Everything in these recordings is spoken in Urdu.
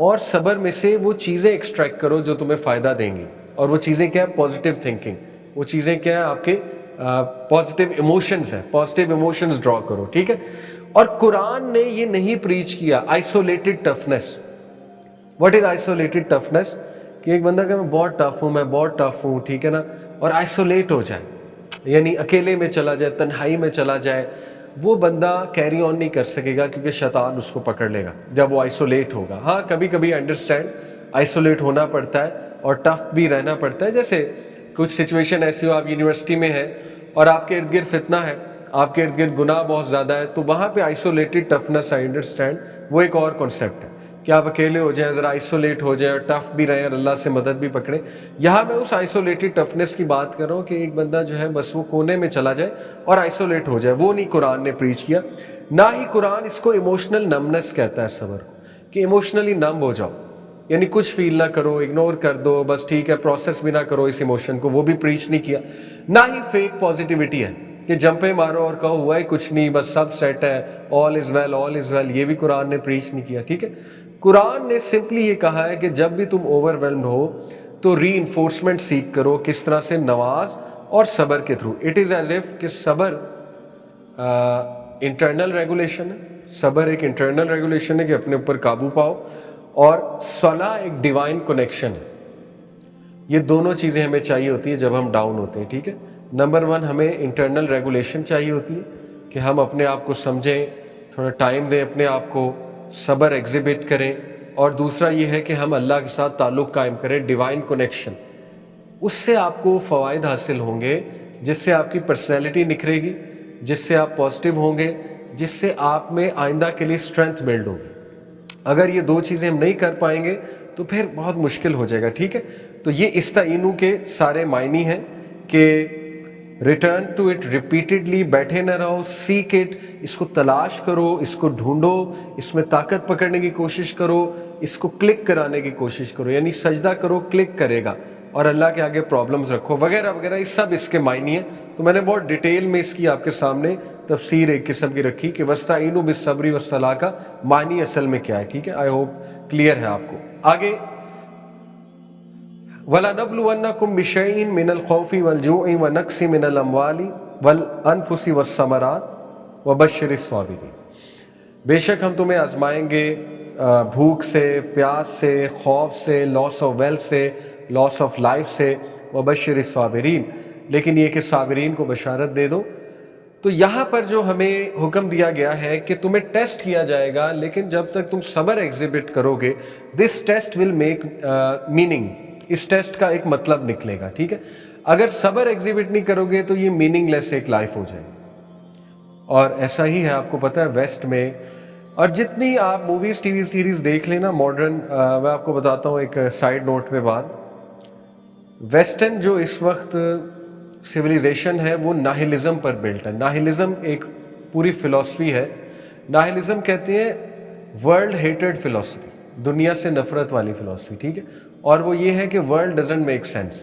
اور صبر میں سے وہ چیزیں ایکسٹریکٹ کرو جو تمہیں فائدہ دیں گی. اور وہ چیزیں کیا ہے؟ Positive thinking. وہ چیزیں کیا ہے؟ آپ کے پازیٹیو ایموشنز ہیں. پازیٹیو ایموشنز ڈرا کرو. ٹھیک ہے. اور قرآن نے یہ نہیں پریچ کیا isolated toughness. What is isolated toughness? کہ ایک بندہ کہ میں بہت ٹف ہوں، میں بہت ٹف ہوں، ٹھیک ہے نا، اور آئسولیٹ ہو جائے، یعنی اکیلے میں چلا جائے، تنہائی میں چلا جائے. وہ بندہ کیری آن نہیں کر سکے گا کیونکہ شیطان اس کو پکڑ لے گا جب وہ آئسولیٹ ہوگا. ہاں کبھی کبھی انڈرسٹینڈ آئسولیٹ ہونا پڑتا ہے اور ٹف بھی رہنا پڑتا ہے. جیسے کچھ سچویشن ایسی ہو، آپ یونیورسٹی میں ہیں اور آپ کے ارد گرد فتنہ ہے، آپ کے ارد گرد گناہ بہت زیادہ ہے، تو وہاں پہ آئسولیٹڈ ٹفنس، آئی انڈرسٹینڈ، وہ ایک اور کانسیپٹ ہے کہ آپ اکیلے ہو جائیں، ذرا آئسولیٹ ہو جائیں اور ٹف بھی رہیں اور اللہ سے مدد بھی پکڑیں. یہاں میں اس آئسولیٹڈ ٹفنس کی بات کر رہا ہوں کہ ایک بندہ جو ہے بس وہ کونے میں چلا جائے اور آئسولیٹ ہو جائے. وہ نہیں قرآن نے پریچ کیا. نہ ہی قرآن اس کو ایموشنل نمنس کہتا ہے صبر کو، کہ ایموشنلی نم ہو جاؤ، یعنی کچھ فیل نہ کرو، اگنور کر دو، بس ٹھیک ہے، پروسیس بھی نہ کرو اس ایموشن کو، وہ بھی پریچ نہیں کیا. نہ ہی فیک پازیٹیوٹی ہے کہ جمپے مارو اور کہو ہوا ہی کچھ نہیں، بس سب سیٹ ہے، آل از ویل، آل از ویل، یہ بھی قرآن نے پریچ نہیں کیا. ٹھیک ہے. قرآن نے سمپلی یہ کہا ہے کہ جب بھی تم اوور ویلمڈ ہو تو ری انفورسمنٹ سیکھ کرو، کس طرح سے؟ نماز اور صبر کے through. It is as if کہ صبر انٹرنل ریگولیشن ہے، صبر ایک انٹرنل ریگولیشن ہے کہ اپنے اوپر قابو پاؤ، اور صلاح ایک ڈیوائن کنیکشن ہے. یہ دونوں چیزیں ہمیں چاہیے ہوتی ہیں جب ہم ڈاؤن ہوتے ہیں. ٹھیک ہے. نمبر 1 ہمیں انٹرنل ریگولیشن چاہیے ہوتی ہے کہ ہم اپنے آپ کو سمجھیں، تھوڑا ٹائم دیں اپنے آپ کو، صبر ایگزیبٹ کریں. اور دوسرا یہ ہے کہ ہم اللہ کے ساتھ تعلق قائم کریں، ڈیوائن کنیکشن. اس سے آپ کو فوائد حاصل ہوں گے، جس سے آپ کی پرسنالٹی نکھرے گی، جس سے آپ پازیٹیو ہوں گے، جس سے آپ میں آئندہ کے لیے اسٹرینتھ بلڈ ہوگی. اگر یہ دو چیزیں ہم نہیں کر پائیں گے تو پھر بہت مشکل ہو جائے گا. ٹھیک ہے. تو یہ استعینوا کے سارے معنی ہیں کہ ریٹرن ٹو اٹ ریپیٹڈلی، بیٹھے نہ رہو، سیک اٹ، اس کو تلاش کرو، اس کو ڈھونڈو، اس میں طاقت پکڑنے کی کوشش کرو، اس کو کلک کرانے کی کوشش کرو، یعنی سجدہ کرو، کلک کرے گا، اور اللہ کے آگے پرابلمز رکھو وغیرہ وغیرہ. یہ سب اس کے معنی ہیں. تو میں نے بہت ڈیٹیل میں اس کی آپ کے سامنے تفسیر ایک قسم کی رکھی کہ وَاسْتَعِینُوا بِالصَّبْرِ وَالصَّلَاةِ کا معنی اصل میں کیا ہے. ٹھیک ہے. آئی ہوپ کلیئر ہے آپ کو. آگے وَلَنَبْلُوَنَّكُمْ بِشَيْءٍ مِّنَ الْخَوْفِ وَالْجُوعِ وَنَقْصٍ مِّنَ الْأَمْوَالِ وَالْأَنفُسِ وَالثَّمَرَاتِ وَبَشِّرِ الصَّابِرِينَ. بے شک ہم تمہیں آزمائیں گے بھوک سے، پیاس سے، خوف سے، لاس آف ویلتھ سے، لاس آف لائف سے، وبشر الصابرین، لیکن یہ کہ صابرین کو بشارت دے دو. تو یہاں پر جو ہمیں حکم دیا گیا ہے کہ تمہیں ٹیسٹ کیا جائے گا، لیکن جب تک تم صبر ایگزیبٹ کرو گے، this test will make meaning, اس ٹیسٹ کا ایک مطلب نکلے گا. ٹھیک ہے. اگر صبر ایگزیبٹ نہیں کرو گے تو یہ میننگ لیس ایک لائف ہو جائے گی. اور ایسا ہی ہے، آپ کو پتہ ہے ویسٹ میں، اور جتنی آپ موویز ٹی وی سیریز دیکھ لینا ماڈرن، میں آپ کو بتاتا ہوں ایک سائیڈ نوٹ پہ بات. ویسٹرن جو اس وقت سویلائزیشن ہے وہ ناہلزم پر بلٹ ہے. ناہلزم ایک پوری فلسفی ہے. ناہلزم کہتے ہیں ورلڈ ہیٹڈ فلسفی، دنیا سے نفرت والی فلسفی. ٹھیک ہے. اور وہ یہ ہے کہ ورلڈ ڈزنٹ میک سینس،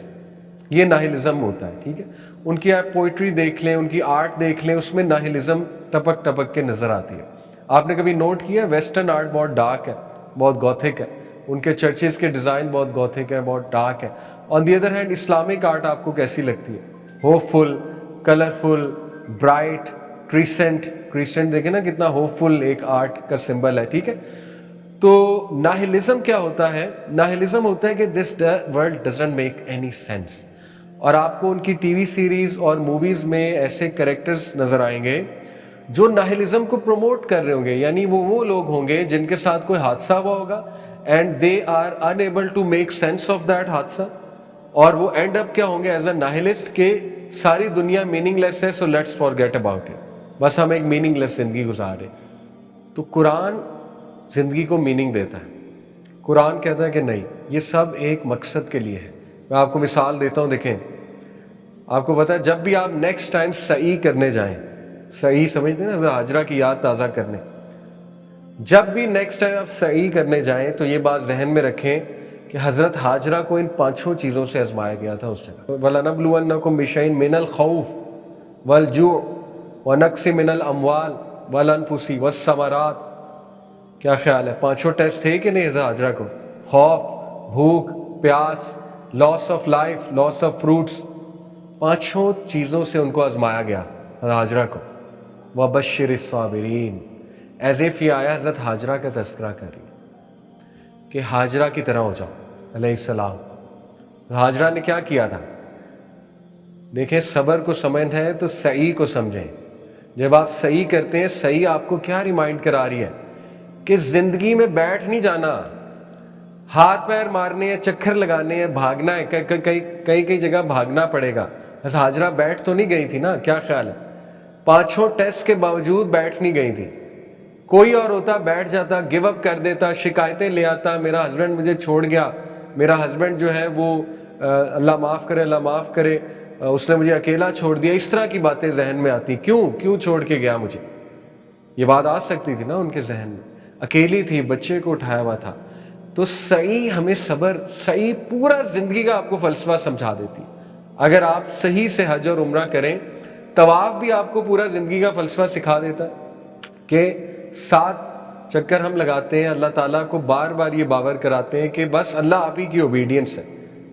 یہ ناہلزم ہوتا ہے. ٹھیک ہے. ان کی آپ پوئٹری دیکھ لیں، ان کی آرٹ دیکھ لیں، اس میں ناہلزم ٹپک ٹپک کے نظر آتی ہے. آپ نے کبھی نوٹ کیا ویسٹرن آرٹ بہت ڈارک ہے، بہت گوتھک ہے، ان کے چرچز کے ڈیزائن بہت گوتھک ہے، بہت ڈارک ہے. On the other hand Islamic art آپ کو کیسی لگتی ہے؟ Hopeful, colourful, bright, crescent دیکھیں نا کتنا ہوپ فل ایک آرٹ کا سمبل ہے. ٹھیک ہے. تو ناہلزم کیا ہوتا ہے؟ ناہلزم ہوتا ہے کہ this world doesn't make any sense. اور آپ کو ان کی ٹی وی سیریز اور موویز میں ایسے کریکٹرز نظر آئیں گے جو ناہلزم کو پروموٹ کر رہے ہوں گے، یعنی وہ لوگ ہوں گے جن کے ساتھ کوئی حادثہ ہوا ہوگا and they are unable to make sense of that حادثہ، اور وہ اینڈ اپ کیا ہوں گے ایز اے ناہلسٹ کہ ساری دنیا میننگ لیس ہے، so let's forget about it, بس ہم ایک میننگ لیس زندگی گزار رہے. تو قرآن زندگی کو میننگ دیتا ہے. قرآن کہتا ہے کہ نہیں، یہ سب ایک مقصد کے لیے ہے. میں آپ کو مثال دیتا ہوں. دیکھیں، آپ کو پتا ہے جب بھی آپ نیکسٹ ٹائم سعی کرنے جائیں، سعی سمجھتے ہیں نا، حجرہ کی یاد تازہ کرنے، جب بھی نیکسٹ ٹائم آپ سعی کرنے جائیں تو یہ بات ذہن میں رکھیں کہ حضرت ہاجرہ کو ان 5 چیزوں سے آزمایا گیا تھا. اس سے وَلَنَبْلُوَنَّكُمْ بِشَيْءٍ مِّنَ الْخَوْفِ وَالْجُوعِ وَنَقْصٍ مِّنَ الْأَمْوَالِ وَالْأَنفُسِ وَالثَّمَرَاتِ کیا خیال ہے؟ پانچوں ٹیسٹ تھے کہ نہیں حضرت حاجرہ کو؟ خوف، بھوک، پیاس، loss of life, loss of fruits, پانچوں چیزوں سے ان کو آزمایا گیا حضرت حاجرہ کو. وَبَشِّرِ الصَّابِرِينَ، ایز اف یہ آیا حضرت حاجرہ کا تذکرہ کر رہی ہے کہ حاجرہ کی طرح ہو جاؤ علیہ السلام. حاجرہ نے کیا کیا تھا؟ دیکھیں، صبر کو سمجھنا ہے تو سعی کو سمجھیں. جب آپ صحیح کرتے ہیں، صحیح آپ کو کیا ریمائنڈ کرا رہی ہے کہ زندگی میں بیٹھ نہیں جانا، ہاتھ پیر مارنے ہیں، چکر لگانے ہیں، بھاگنا ہے. کئی جگہ بھاگنا پڑے گا. بس حاجرہ بیٹھ تو نہیں گئی تھی نا؟ کیا خیال ہے؟ پانچوں ٹیسٹ کے باوجود بیٹھ نہیں گئی تھی. کوئی اور ہوتا بیٹھ جاتا، گیو اپ کر دیتا، شکایتیں لے آتا، میرا ہسبینڈ مجھے چھوڑ گیا، میرا ہسبینڈ جو ہے وہ اللہ معاف کرے، اللہ معاف کرے، اس نے مجھے اکیلا چھوڑ دیا. اس طرح کی باتیں ذہن میں آتی. کیوں چھوڑ کے گیا مجھے؟ یہ بات آ سکتی تھی نا ان کے ذہن میں. اکیلی تھی، بچے کو اٹھایا ہوا تھا. تو صحیح ہمیں صبر، صحیح پورا زندگی کا آپ کو فلسفہ سمجھا دیتی. اگر آپ صحیح سے حج اور عمرہ کریں، طواف بھی آپ کو پورا زندگی کا فلسفہ سکھا دیتا کہ 7 چکر ہم لگاتے ہیں، اللہ تعالیٰ کو بار بار یہ باور کراتے ہیں کہ بس اللہ آپ ہی کی اوبیڈینس ہے،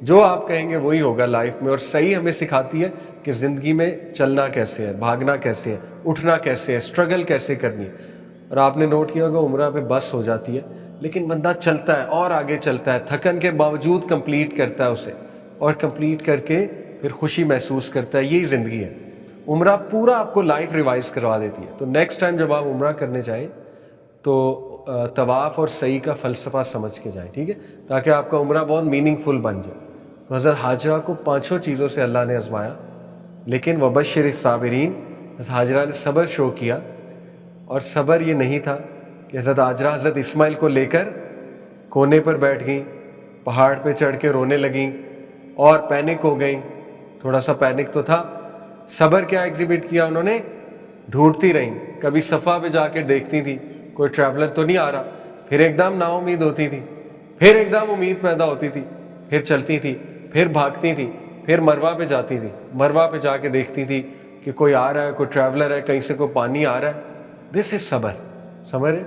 جو آپ کہیں گے وہی ہوگا لائف میں. اور صحیح ہمیں سکھاتی ہے کہ زندگی میں چلنا کیسے ہے، بھاگنا کیسے ہے، اٹھنا کیسے ہے، اسٹرگل کیسے کرنی ہے. اور آپ نے نوٹ کیا ہوگا عمرہ پہ بس ہو جاتی ہے، لیکن بندہ چلتا ہے اور آگے چلتا ہے، تھکن کے باوجود کمپلیٹ کرتا ہے اسے، اور کمپلیٹ کر کے پھر خوشی محسوس کرتا ہے. یہی زندگی ہے. عمرہ پورا آپ کو لائف ریوائز کروا دیتی ہے. تو نیکسٹ ٹائم جب آپ عمرہ کرنے جائیں تو طواف اور سعی کا فلسفہ سمجھ کے جائیں، ٹھیک ہے، تاکہ آپ کا عمرہ بہت میننگ فل بن جائے. تو حضرت حاجرہ کو پانچوں چیزوں سے اللہ نے آزمایا، لیکن وبشر الصابرین، حضرت حاجرہ نے صبر شو کیا. اور صبر یہ نہیں تھا کہ حضرت حاجرہ حضرت اسماعیل کو لے کر کونے پر بیٹھ گئیں، پہاڑ پہ چڑھ کے رونے لگیں اور پینک ہو گئیں. تھوڑا سا پینک تو تھا. صبر کیا ایگزیبٹ کیا انہوں نے؟ ڈھونڈتی رہیں. کبھی صفا پہ جا کے دیکھتی تھی کوئی ٹریولر تو نہیں آ رہا، پھر ایک دم نا امید ہوتی تھی، پھر ایک دم امید پیدا ہوتی تھی، پھر چلتی تھی، پھر بھاگتی تھی، پھر مروہ پہ جاتی تھی، مروہ پہ جا کے دیکھتی تھی کہ کوئی آ رہا ہے، کوئی ٹریولر ہے، کہیں سے کوئی پانی آ رہا ہے. دس از صبر. صبر ہے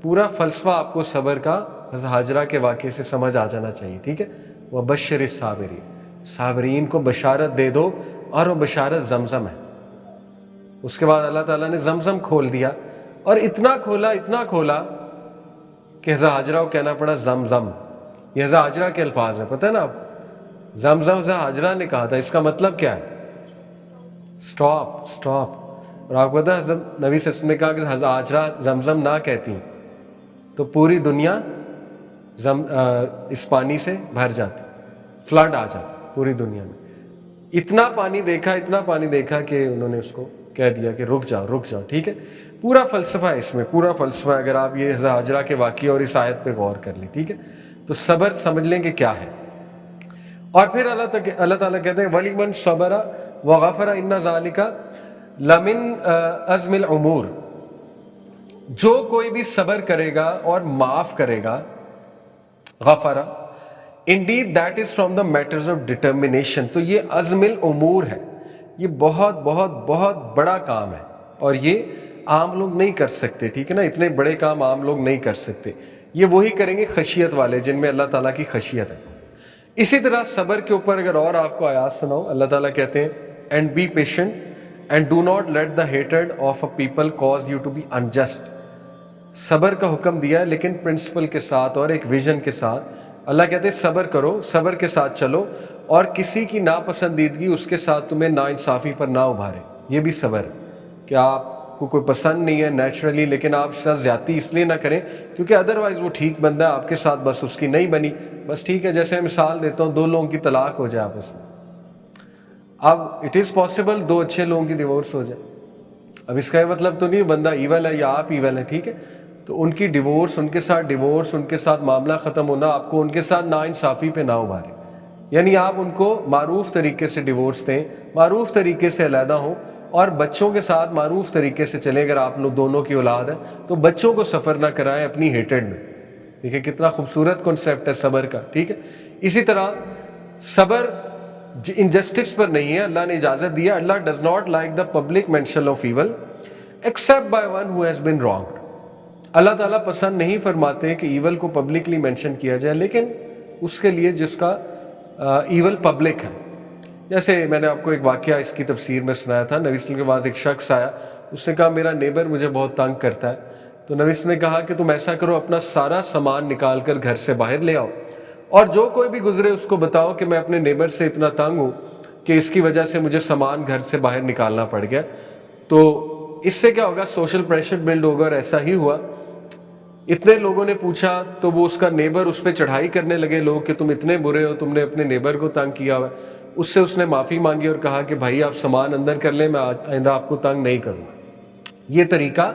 پورا فلسفہ آپ کو صبر کا حضرت حاجرہ کے واقعے سے سمجھ آ جانا چاہیے، ٹھیک ہے. وبشر الصابرین، صابرین کو بشارت دے دو، اور وہ بشارت زمزم ہے. اس کے بعد اللہ تعالیٰ نے زمزم کھول دیا، اور اتنا کھولا کہ حضرت حاجرہ کو کہنا پڑا زمزم. یہ حضرت حاجرہ کے الفاظ ہیں، پتہ ہے نا آپ کو؟ زمزم حضرت حاجرہ نے کہا تھا. اس کا مطلب کیا ہے؟ سٹاپ. اور آپ کو پتہ ہے حضرت نبی صلی اللہ علیہ وسلم نے کہا کہ حضرت حاجرہ زمزم نہ کہتی تو پوری دنیا اس پانی سے بھر جاتی، فلڈ آ جاتی پوری دنیا میں. اتنا پانی دیکھا کہ انہوں نے اس کو کہہ دیا کہ رک جاؤ، ٹھیک ہے. پورا فلسفہ ہے اس میں، پورا فلسفہ. اگر آپ یہ حضرت حاجرہ کے واقعے اور اس آیت پہ غور کر لیں، ٹھیک ہے، تو صبر سمجھ لیں کہ کیا ہے. اور پھر اللہ تعالیٰ کہتے ہیں وَلِمَنْ صَبَرَ وَغَفَرَ إِنَّ ذَلِكَ لَمِنْ عَزْمِ الْأُمُورِ. جو کوئی بھی صبر کرے گا اور معاف کرے گا، غفرہ، indeed that is from the matters of determination. تو یہ عزم الامور ہے، یہ بہت بہت بہت بڑا کام ہے، اور یہ عام لوگ نہیں کر سکتے، ٹھیک ہے نا. اتنے بڑے کام عام لوگ نہیں کر سکتے. یہ وہی کریں گے خشیت والے، جن میں اللہ تعالیٰ کی خشیت ہے. اسی طرح صبر کے اوپر اگر اور آپ کو آیات سناؤ، اللہ تعالیٰ کہتے ہیں and be patient and do not let the hatred of a people cause you to be unjust. صبر کا حکم دیا ہے، لیکن پرنسپل کے ساتھ اور ایک ویژن کے ساتھ. اللہ کہتے ہیں صبر کرو، صبر کے ساتھ چلو، اور کسی کی ناپسندیدگی اس کے ساتھ تمہیں ناانصافی پر نہ ابھارے. یہ بھی صبر ہے کہ آپ کو کوئی پسند نہیں ہے نیچرلی، لیکن آپ اس ساتھ زیادتی اس لیے نہ کریں کیونکہ ادروائز وہ ٹھیک بندہ ہے، آپ کے ساتھ بس اس کی نہیں بنی، بس ٹھیک ہے. جیسے مثال دیتا ہوں، 2 لوگوں کی طلاق ہو جائے آپس میں. اب اٹ از پاسبل 2 اچھے لوگوں کی ڈیورس ہو جائے. اب اس کا یہ مطلب تو نہیں بندہ ایول ہے یا آپ ایول ہیں، ٹھیک ہے. تو ان کی ڈیورس، ان کے ساتھ معاملہ ختم ہونا آپ کو ان کے ساتھ ناانصافی پہ نہ ابھارے. یعنی آپ ان کو معروف طریقے سے ڈیورس دیں، معروف طریقے سے علیحدہ ہوں، اور بچوں کے ساتھ معروف طریقے سے چلیں. اگر آپ لوگ دونوں کی اولاد ہے تو بچوں کو سفر نہ کرائیں اپنی ہیٹڈ میں. ٹھیک ہے، کتنا خوبصورت کنسیپٹ ہے صبر کا، ٹھیک ہے. اسی طرح صبر انجسٹس پر نہیں ہے، اللہ نے اجازت دیا. Allah does not like the public mention of evil except by one who has been wronged. اللہ تعالیٰ پسند نہیں فرماتے کہ ایول کو پبلکلی مینشن کیا جائے، لیکن اس کے لیے جس کا ایول پبلک ہے. جیسے میں نے آپ کو ایک واقعہ اس کی تفسیر میں سنایا تھا. نبی صلی اللہ علیہ وسلم کے پاس ایک شخص آیا، اس نے کہا میرا نیبر مجھے بہت تنگ کرتا ہے. تو نبی صلی اللہ علیہ وسلم نے کہا کہ تم ایسا کرو، اپنا سارا سامان نکال کر گھر سے باہر لے آؤ، اور جو کوئی بھی گزرے اس کو بتاؤ کہ میں اپنے نیبر سے اتنا تنگ ہوں کہ اس کی وجہ سے مجھے سامان گھر سے باہر نکالنا پڑ گیا. تو اس سے کیا ہوگا، سوشل پریشر بلڈ ہوگا. اور ایسا ہی ہوا. اتنے لوگوں نے پوچھا تو وہ اس کا نیبر اس پہ چڑھائی کرنے لگے لوگ کہ تم اتنے برے ہو، تم نے اپنے نیبر کو تنگ کیا ہوا. اس نے معافی مانگی اور کہا کہ بھائی آپ سامان اندر کر لیں، میں آئندہ آپ کو تنگ نہیں کروں. یہ طریقہ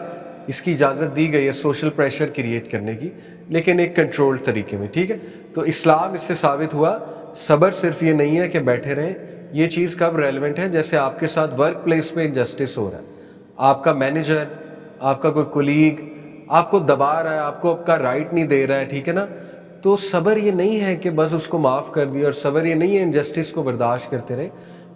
اس کی اجازت دی گئی ہے سوشل پریشر کریٹ کرنے کی، لیکن ایک کنٹرول طریقے میں. ٹھیک ہے، تو اسلام اس سے ثابت ہوا صبر صرف یہ نہیں ہے کہ بیٹھے رہیں. یہ چیز کب ریلیونٹ ہے؟ جیسے آپ کے ساتھ ورک پلیس میں انجسٹس ہو رہا ہے، آپ کا مینیجر، آپ کا کوئی کولیگ آپ کو دبا رہا ہے، آپ کو آپ کا رائٹ نہیں دے رہا ہے. ٹھیک ہے نا، تو صبر یہ نہیں ہے کہ بس اس کو معاف کر دیا، اور صبر یہ نہیں ہے انجسٹس کو برداشت کرتے رہے.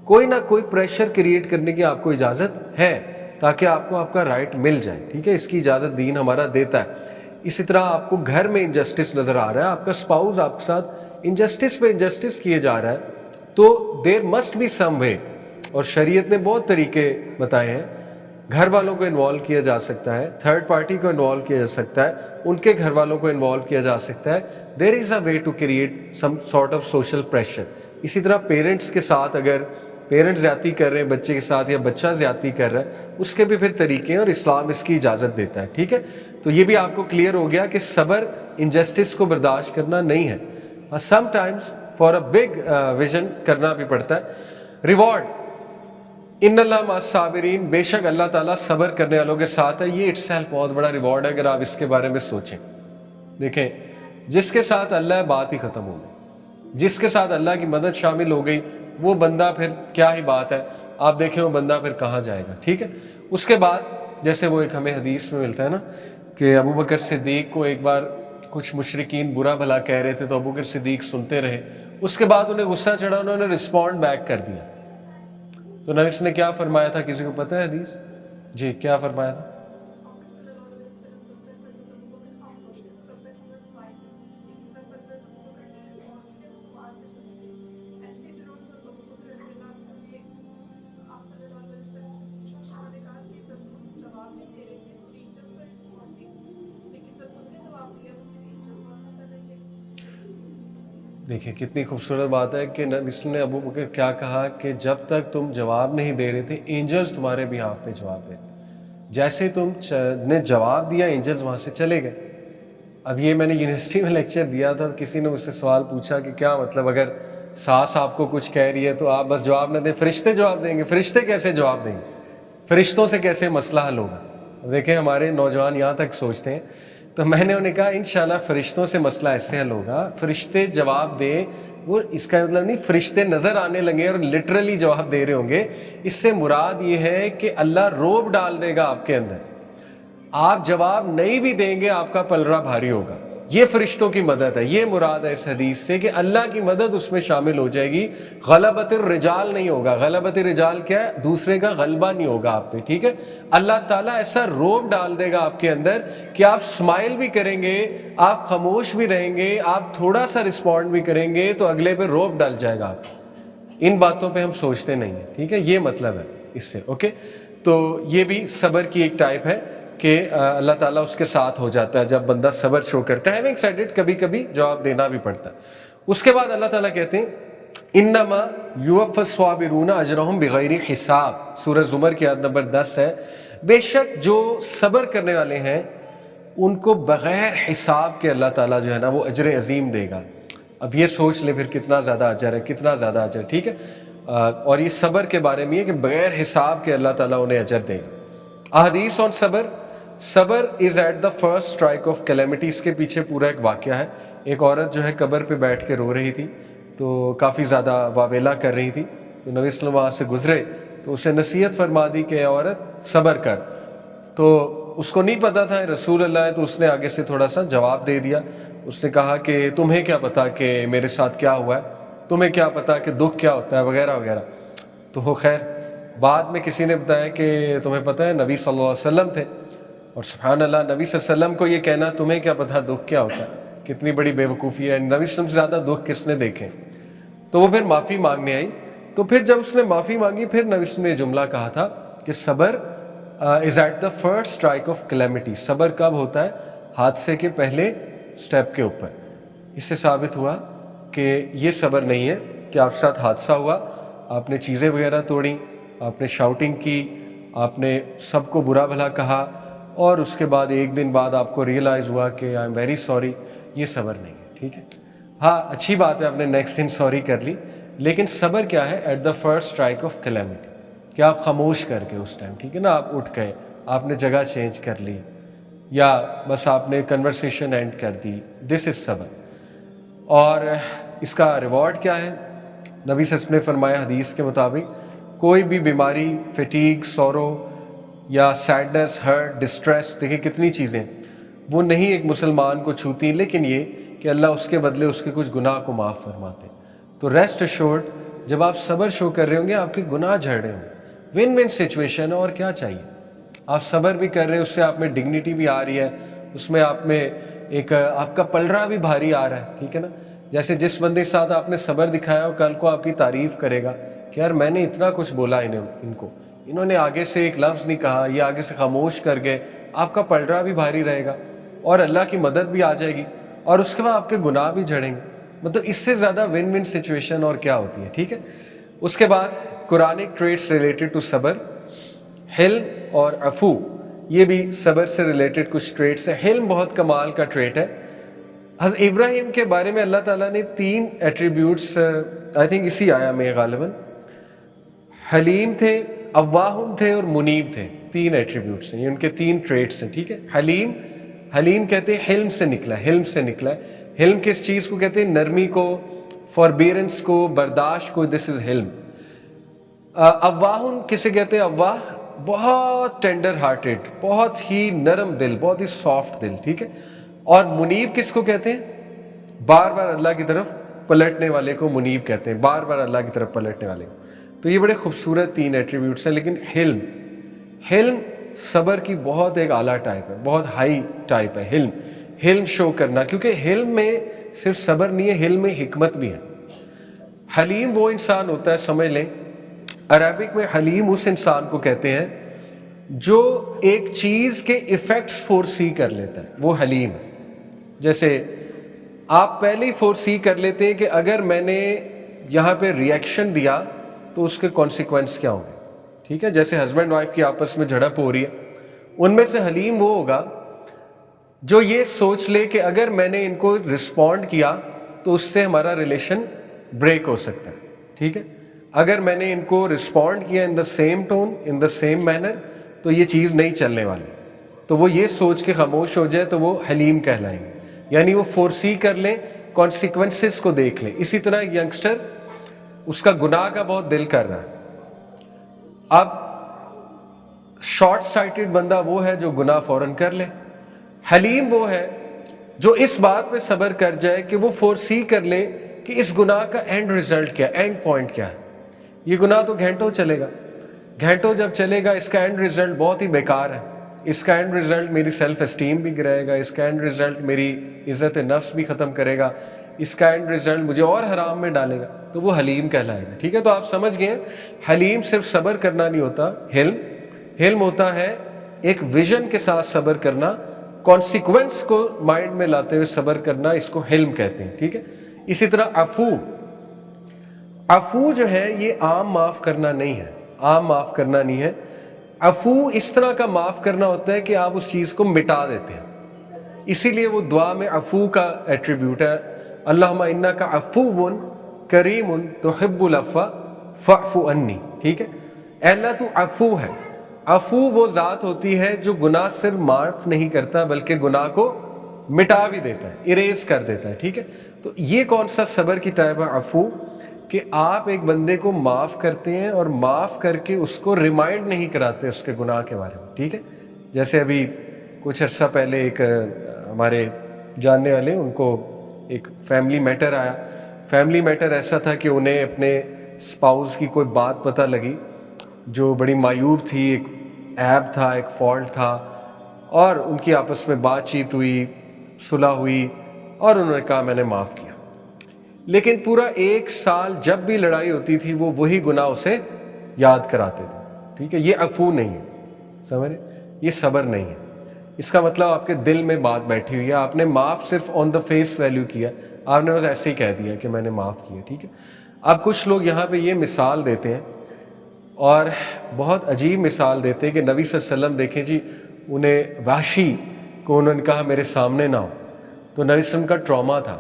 کوئی نہ کوئی پریشر کریٹ کرنے کی آپ کو اجازت ہے تاکہ آپ کو آپ کا رائٹ مل جائے. ٹھیک ہے، اس کی اجازت دین ہمارا دیتا ہے. اسی طرح آپ کو گھر میں انجسٹس نظر آ رہا ہے، آپ کا اسپاؤز آپ کے ساتھ انجسٹس پہ انجسٹس کیے جا رہا ہے، تو دیر مسٹ بی سم وے. اور شریعت نے بہت طریقے بتائے ہیں. گھر والوں کو انوالو کیا جا سکتا ہے، تھرڈ پارٹی کو انوالو کیا جا سکتا ہے، ان کے گھر والوں کو انوالو کیا جا سکتا ہے. There is a way to create some sort of social pressure. اسی طرح پیرنٹس کے ساتھ، اگر پیرنٹ زیادتی کر رہے ہیں بچے کے ساتھ، یا بچہ زیادتی کر رہا ہے، اس کے بھی پھر طریقے ہیں، اور اسلام اس کی اجازت دیتا ہے. ٹھیک ہے، تو یہ بھی آپ کو کلیئر ہو گیا کہ صبر انجسٹس کو برداشت کرنا نہیں ہے. Some times for a big vision کرنا بھی پڑتا ہے. ریوارڈ، ان اللہ مع الصابرین، بے شک اللہ تعالیٰ صبر کرنے والوں کے ساتھ ہے. یہ اٹ سیلف بہت بڑا ریوارڈ ہے اگر آپ اس کے بارے میں سوچیں. دیکھیں، جس کے ساتھ اللہ ہے بات ہی ختم ہو گئی. جس کے ساتھ اللہ کی مدد شامل ہو گئی وہ بندہ پھر کیا ہی بات ہے. آپ دیکھیں وہ بندہ پھر کہاں جائے گا. ٹھیک ہے، اس کے بعد جیسے وہ ایک ہمیں حدیث میں ملتا ہے نا کہ ابو بکر صدیق کو ایک بار کچھ مشرکین برا بھلا کہہ رہے تھے تو ابو بکر صدیق سنتے رہے. اس کے بعد انہیں غصہ چڑھا، انہوں نے رسپونڈ بیک کر دیا. تو نبی نے کیا فرمایا تھا؟ کسی کو پتہ ہے حدیث؟ جی، کیا فرمایا تھا؟ دیکھیں کتنی خوبصورت بات ہے کہ نبی نے ابو بکر کیا کہا کہ جب تک تم جواب نہیں دے رہے تھے اینجلز تمہارے بہاف پہ جواب دیتے. جیسے تم نے جواب دیا اینجلز وہاں سے چلے گئے. اب یہ میں نے یونیورسٹی میں لیکچر دیا تھا، کسی نے مجھ سے سوال پوچھا کہ کیا مطلب اگر ساس آپ کو کچھ کہہ رہی ہے تو آپ بس جواب نہ دیں، فرشتے جواب دیں گے؟ فرشتے کیسے جواب دیں گے؟ فرشتوں سے کیسے مسئلہ حل ہوگا؟ دیکھیں ہمارے نوجوان یہاں تک سوچتے ہیں. تو میں نے انہیں کہا انشاءاللہ فرشتوں سے مسئلہ ایسے حل ہوگا، فرشتے جواب دیں. وہ اس کا مطلب نہیں فرشتے نظر آنے لگے اور لٹرلی جواب دے رہے ہوں گے. اس سے مراد یہ ہے کہ اللہ روب ڈال دے گا آپ کے اندر، آپ جواب نہیں بھی دیں گے آپ کا پلڑا بھاری ہوگا. یہ فرشتوں کی مدد ہے. یہ مراد ہے اس حدیث سے کہ اللہ کی مدد اس میں شامل ہو جائے گی. غلبت الرجال نہیں ہوگا. غلبت الرجال کیا ہے؟ دوسرے کا غلبہ نہیں ہوگا آپ پہ. ٹھیک ہے، اللہ تعالیٰ ایسا روب ڈال دے گا آپ کے اندر کہ آپ سمائل بھی کریں گے، آپ خاموش بھی رہیں گے، آپ تھوڑا سا رسپونڈ بھی کریں گے تو اگلے پہ روب ڈال جائے گا آپ. ان باتوں پہ ہم سوچتے نہیں ہیں. ٹھیک ہے، یہ مطلب ہے اس سے. اوکے، تو یہ بھی صبر کی ایک ٹائپ ہے کہ اللہ تعالیٰ اس کے ساتھ ہو جاتا ہے جب بندہ صبر شو کرتا ہے. ہیونگ سیڈ اٹ، کبھی کبھی جواب دینا بھی پڑتا ہے. اس کے بعد اللہ تعالیٰ کہتے ہیں انما یوفی الصابرون اجرہم بغیر حساب. سورہ زمر کی آیت نمبر 10 ہے. بے شک جو صبر کرنے والے ہیں ان کو بغیر حساب کے اللہ تعالیٰ جو ہے نا وہ اجر عظیم دے گا. اب یہ سوچ لے پھر کتنا زیادہ اجر ہے، کتنا زیادہ اجر. ٹھیک ہے، اور یہ صبر کے بارے میں ہے کہ بغیر حساب کے اللہ تعالیٰ انہیں اجر دے گا. احادیث آن صبر. صبر is at the first strike of calamity. اس کے پیچھے پورا ایک واقعہ ہے. ایک عورت جو ہے قبر پہ بیٹھ کے رو رہی تھی، تو کافی زیادہ واویلا کر رہی تھی. تو نبی صلی اللہ علیہ وسلم وہاں سے گزرے تو اسے نصیحت فرما دی کہ عورت صبر کر. تو اس کو نہیں پتا تھا رسول اللہ ہے، تو اس نے آگے سے تھوڑا سا جواب دے دیا. اس نے کہا کہ تمہیں کیا پتا کہ میرے ساتھ کیا ہوا ہے، تمہیں کیا پتا کہ دکھ کیا ہوتا ہے، وغیرہ وغیرہ. تو خیر بعد میں کسی نے بتایا کہ تمہیں پتہ ہے نبی صلی اللہ علیہ وسلم تھے. اور سبحان اللہ نبی صلی اللہ علیہ وسلم کو یہ کہنا تمہیں کیا پتا دکھ کیا ہوتا ہے, کتنی بڑی بے وقوفی ہے, نبی صلی اللہ علیہ وسلم سے زیادہ دکھ کس نے دیکھے. تو وہ پھر معافی مانگنے آئی. تو پھر جب اس نے معافی مانگی پھر نبی صلی اللہ علیہ وسلم نے جملہ کہا تھا کہ صبر is at the first strike of calamity. صبر کب ہوتا ہے؟ حادثے کے پہلے سٹیپ کے اوپر. اس سے ثابت ہوا کہ یہ صبر نہیں ہے کہ آپ کے ساتھ حادثہ ہوا, آپ نے چیزیں وغیرہ توڑیں, آپ نے شاؤٹنگ کی, آپ نے سب کو برا بھلا کہا, اور اس کے بعد ایک دن بعد آپ کو ریئلائز ہوا کہ آئی ایم ویری سوری. یہ صبر نہیں ہے, ٹھیک ہے. ہاں اچھی بات ہے آپ نے نیکسٹ دن سوری کر لی, لیکن صبر کیا ہے؟ At the first strike of calamity, کہ آپ خاموش کر کے اس ٹائم, ٹھیک ہے نا, آپ اٹھ گئے, آپ نے جگہ چینج کر لی, یا بس آپ نے کنورسیشن اینڈ کر دی. دس از صبر. اور اس کا ریوارڈ کیا ہے؟ نبی صلی اللہ علیہ وسلم نے فرمایا حدیث کے مطابق, کوئی بھی بیماری, فٹیگ, سورو یا سیڈنس, ہرٹ, ڈسٹریس, دیکھیں کتنی چیزیں وہ نہیں ایک مسلمان کو چھوتی, لیکن یہ کہ اللہ اس کے بدلے اس کے کچھ گناہ کو معاف فرماتے. تو ریسٹ ایشورڈ جب آپ صبر شو کر رہے ہوں گے آپ کے گناہ جھڑ رہے ہوں گے, ون ون سچویشن, اور کیا چاہیے. آپ صبر بھی کر رہے ہیں, اس سے آپ میں ڈگنیٹی بھی آ رہی ہے, اس میں آپ میں ایک آپ کا پلڑا بھی بھاری آ رہا ہے, ٹھیک ہے نا. جیسے جس بندے کے ساتھ آپ نے صبر دکھایا ہو کل کو آپ کی تعریف کرے گا کہ یار میں نے اتنا کچھ بولا ان کو, انہوں نے آگے سے ایک لفظ نہیں کہا, یہ آگے سے خاموش کر گئے. آپ کا پلڑا بھی بھاری رہے گا اور اللہ کی مدد بھی آ جائے گی, اور اس کے بعد آپ کے گناہ بھی جھڑیں گے. مطلب اس سے زیادہ ون ون سچویشن اور کیا ہوتی ہے, ٹھیک ہے. اس کے بعد قرآنک ٹریٹس ریلیٹڈ ٹو صبر, حلم اور عفو, یہ بھی صبر سے ریلیٹڈ کچھ ٹریٹس ہیں. حلم بہت کمال کا ٹریٹ ہے. حضرت ابراہیم کے بارے میں اللہ تعالیٰ نے 3 ایٹریبیوٹس, آئی تھنک اسی آیا میں غالباً, حلیم تھے, اواہم تھے اور منیب تھے. 3 ایٹریبیوٹس ہیں, یہ ان کے 3 ٹریٹس ہیں, ٹھیک ہے. حلیم کہتے ہیں حلم سے نکلا ہے, حلم سے نکلا ہے. حلم کس چیز کو کہتے ہیں؟ نرمی کو, فوربیرنس کو, برداشت کو, دس از حلم. اواہم کسے کہتے ہیں؟ اواہ بہت ٹینڈر ہارٹیڈ, بہت ہی نرم دل, بہت ہی سافٹ دل, ٹھیک ہے. اور منیب کس کو کہتے ہیں؟ بار بار اللہ کی طرف پلٹنے والے کو منیب کہتے ہیں, بار بار اللہ کی طرف پلٹنے والے کو. تو یہ بڑے خوبصورت 3 ایٹریبیوٹس ہیں. لیکن حلم صبر کی بہت ایک اعلیٰ ٹائپ ہے, بہت ہائی ٹائپ ہے. حلم شو کرنا, کیونکہ حلم میں صرف صبر نہیں ہے, حلم میں حکمت بھی ہے. حلیم وہ انسان ہوتا ہے, سمجھ لیں عربک میں حلیم اس انسان کو کہتے ہیں جو ایک چیز کے ایفیکٹس فورسی کر لیتا ہے, وہ حلیم ہے. جیسے آپ پہلے ہی فورسی کر لیتے ہیں کہ اگر میں نے یہاں پہ ریئیکشن دیا تو اس کے کانسیکوینس کیا ہوں گے, ٹھیک ہے. جیسے ہسبینڈ وائف کی آپس میں جھڑپ ہو رہی ہے, ان میں سے حلیم وہ ہوگا جو یہ سوچ لے کہ اگر میں نے ان کو رسپونڈ کیا تو اس سے ہمارا ریلیشن بریک ہو سکتا ہے, ٹھیک ہے. اگر میں نے ان کو رسپونڈ کیا in the same tone, in the same manner, تو یہ چیز نہیں چلنے والی. تو وہ یہ سوچ کے خاموش ہو جائے تو وہ حلیم کہلائیں گے, یعنی وہ فورسی کر لیں, کانسیکوینسز کو دیکھ لیں. اسی طرح ایک ینگسٹر, اس کا گناہ کا بہت دل کر رہا ہے. اب شارٹ سائٹڈ بندہ وہ ہے جو گناہ فوراً کر لے. حلیم وہ ہے جو اس بات پہ صبر کر جائے کہ وہ فورسی کر لے کہ اس گناہ کا اینڈ ریزلٹ کیا, اینڈ پوائنٹ کیا ہے. یہ گناہ تو گھنٹوں چلے گا, گھنٹوں جب چلے گا اس کا اینڈ ریزلٹ بہت ہی بیکار ہے. اس کا اینڈ ریزلٹ میری سیلف اسٹیم بھی گرائے گا, اس کا اینڈ ریزلٹ میری عزت نفس بھی ختم کرے گا, اس کا اینڈ ریزلٹ مجھے اور حرام میں ڈالے گا. تو وہ حلیم کہلائے گا, ٹھیک ہے. تو آپ سمجھ گئے حلیم صرف صبر کرنا نہیں ہوتا, حلم ہوتا ہے ایک ویژن کے ساتھ صبر کرنا, کانسیکوینس کو مائنڈ میں لاتے ہوئے صبر کرنا, اس کو حلم کہتے ہیں, ٹھیک ہے. اسی طرح عفو جو ہے یہ عام معاف کرنا نہیں ہے, عام معاف کرنا نہیں ہے. عفو اس طرح کا معاف کرنا ہوتا ہے کہ آپ اس چیز کو مٹا دیتے ہیں. اسی لیے وہ دعا میں عفو کا ایٹریبیوٹ ہے, اللہم انک عفو کریم تحب العفو فاعف عنی, ٹھیک ہے. اے اللہ تو عفو ہے. عفو وہ ذات ہوتی ہے جو گناہ صرف معاف نہیں کرتا بلکہ گناہ کو مٹا بھی دیتا ہے, اریز کر دیتا ہے, ٹھیک ہے. تو یہ کون سا صبر کی ٹائپ ہے؟ عفو, کہ آپ ایک بندے کو معاف کرتے ہیں اور معاف کر کے اس کو ریمائنڈ نہیں کراتے اس کے گناہ کے بارے میں, ٹھیک ہے. جیسے ابھی کچھ عرصہ پہلے ایک ہمارے جاننے والے, ان کو ایک فیملی میٹر آیا. فیملی میٹر ایسا تھا کہ انہیں اپنے اسپاؤس کی کوئی بات پتہ لگی جو بڑی مایوب تھی, ایک عیب تھا, ایک فالٹ تھا, اور ان کی آپس میں بات چیت ہوئی، صلح ہوئی، اور انہوں نے کہا میں نے معاف کیا. لیکن پورا 1 سال جب بھی لڑائی ہوتی تھی وہ وہی گناہ اسے یاد کراتے تھے. ٹھیک ہے، یہ عفو نہیں ہے، سمجھ رہے؟ یہ صبر نہیں ہے. اس کا مطلب آپ کے دل میں بات بیٹھی ہوئی ہے، آپ نے معاف صرف آن دا فیس ویلیو کیا، آپ نے بس ایسے ہی کہہ دیا کہ میں نے معاف کیا. ٹھیک ہے. اب کچھ لوگ یہاں پہ یہ مثال دیتے ہیں اور بہت عجیب مثال دیتے ہیں کہ نبی صلی اللہ علیہ وسلم دیکھیں جی، انہیں وحشی کو انہوں نے کہا میرے سامنے نہ ہو، تو نبی صلی اللہ علیہ وسلم کا ٹراما تھا.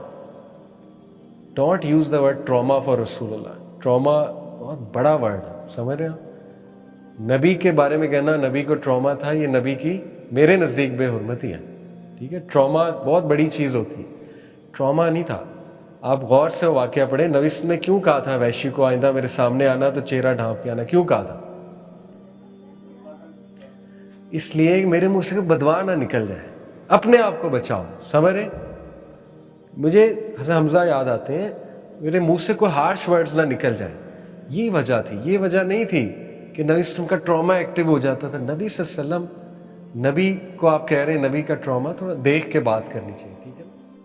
Don't use the word trauma for رسول اللہ. ٹراما بہت بڑا ورڈ ہے، سمجھ رہے ہیں؟ نبی کے بارے میں کہنا نبی کو ٹراما تھا، یہ نبی کی میرے نزدیک بے حرمتی ہے. ٹھیک ہے، ٹراما بہت بڑی چیز ہوتی ہے، ٹراما نہیں تھا. آپ غور سے واقعہ پڑھیں، نبی صلی اللہ علیہ وسلم نے کیوں کہا تھا وحشی کو آئندہ میرے سامنے آنا تو چہرہ ڈھانپ کے آنا؟ کیوں کہا تھا؟ اس لیے کہ میرے منہ سے بدوا نہ نکل جائے، اپنے آپ کو بچاؤ. سمجھ رہے؟ مجھے حضرت حمزہ یاد آتے ہیں، میرے منہ سے کوئی ہارش ورڈز نہ نکل جائیں. یہ وجہ تھی، یہ وجہ نہیں تھی کہ نبی صلی اللہ علیہ وسلم کا ٹراما ایکٹیو ہو جاتا تھا. نبی صلی اللہ علیہ وسلم، نبی کو آپ کہہ رہے ہیں نبی کا ٹراما، تھوڑا دیکھ کے بات کرنی چاہیے. ٹھیک ہے.